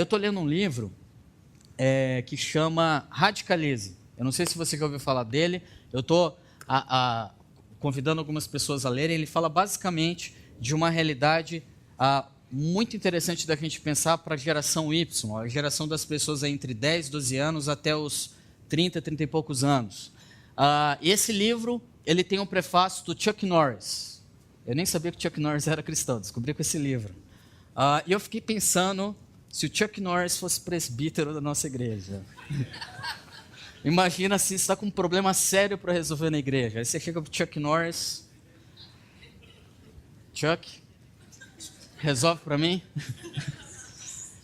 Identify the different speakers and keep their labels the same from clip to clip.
Speaker 1: eu estou lendo um livro que chama Radicalize. Eu não sei se você já ouviu falar dele. Eu estou convidando algumas pessoas a lerem. Ele fala basicamente de uma realidade muito interessante da gente pensar para a geração Y, a geração das pessoas entre 10, 12 anos até os 30, 30 e poucos anos. Esse livro ele tem um prefácio do Chuck Norris. Eu nem sabia que o Chuck Norris era cristão, descobri com esse livro. E eu fiquei pensando se o Chuck Norris fosse presbítero da nossa igreja. Imagina se você está com um problema sério para resolver na igreja. Aí você chega para o Chuck Norris. Chuck, resolve para mim?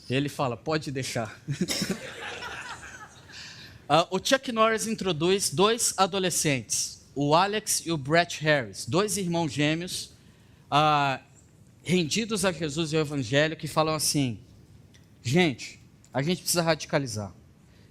Speaker 1: Ele fala, pode deixar. O Chuck Norris introduz 2 adolescentes, o Alex e o Brett Harris, 2 irmãos gêmeos, rendidos a Jesus e ao Evangelho, que falam assim, gente, a gente precisa radicalizar.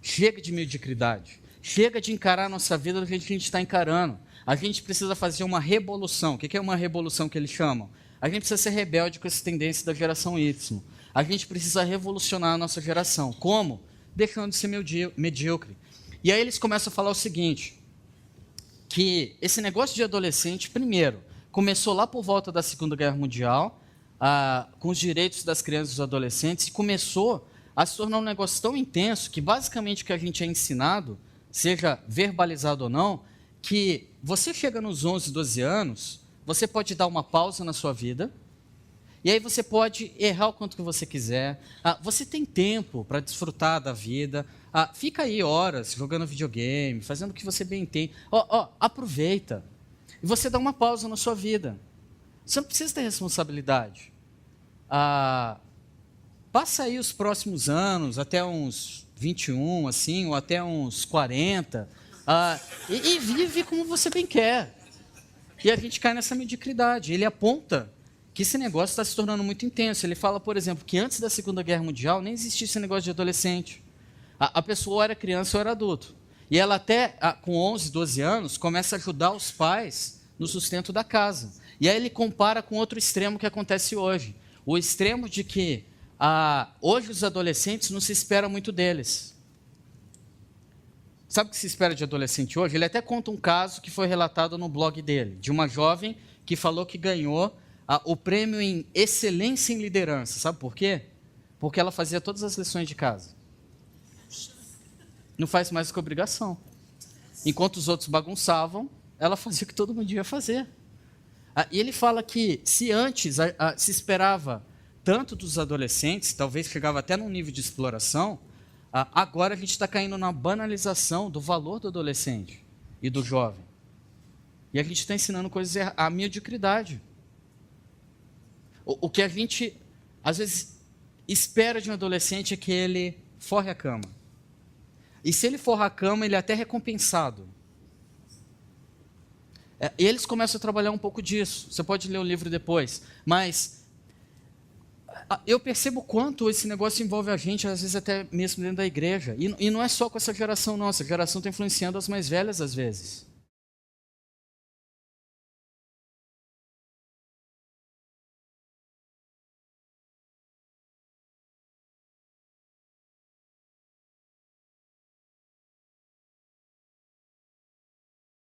Speaker 1: Chega de mediocridade. Chega de encarar a nossa vida do jeito que a gente está encarando. A gente precisa fazer uma revolução. O que é uma revolução que eles chamam? A gente precisa ser rebelde com essa tendência da geração Y. A gente precisa revolucionar a nossa geração. Como? Deixando de ser medíocre. E aí eles começam a falar o seguinte, que esse negócio de adolescente, primeiro, começou lá por volta da Segunda Guerra Mundial, com os direitos das crianças e dos adolescentes, e começou a se tornar um negócio tão intenso que basicamente o que a gente é ensinado, seja verbalizado ou não, que você chega nos 11, 12 anos, você pode dar uma pausa na sua vida, e aí você pode errar o quanto que você quiser, você tem tempo para desfrutar da vida, fica aí horas jogando videogame, fazendo o que você bem entende, aproveita, e você dá uma pausa na sua vida, você não precisa ter responsabilidade, passa aí os próximos anos, até uns 21, assim, ou até uns 40, e vive como você bem quer. E a gente cai nessa mediocridade. Ele aponta que esse negócio está se tornando muito intenso. Ele fala, por exemplo, que antes da Segunda Guerra Mundial nem existia esse negócio de adolescente. A pessoa ou era criança ou era adulto. E ela até, com 11, 12 anos, começa a ajudar os pais no sustento da casa. E aí ele compara com outro extremo que acontece hoje. O extremo de que hoje os adolescentes não se espera muito deles. Sabe o que se espera de adolescente hoje? Ele até conta um caso que foi relatado no blog dele, de uma jovem que falou que ganhou o prêmio em excelência em liderança. Sabe por quê? Porque ela fazia todas as lições de casa. Não faz mais do que obrigação. Enquanto os outros bagunçavam, ela fazia o que todo mundo ia fazer. E ele fala que se antes se esperava tanto dos adolescentes, talvez chegava até num nível de exploração, agora a gente está caindo na banalização do valor do adolescente e do jovem. E a gente está ensinando coisas à mediocridade. O que a gente, às vezes, espera de um adolescente é que ele forre a cama. E se ele forra a cama, ele é até recompensado. E eles começam a trabalhar um pouco disso. Você pode ler o livro depois. Mas eu percebo quanto esse negócio envolve a gente, às vezes até mesmo dentro da igreja. E não é só com essa geração, não. Essa geração está influenciando as mais velhas, às vezes.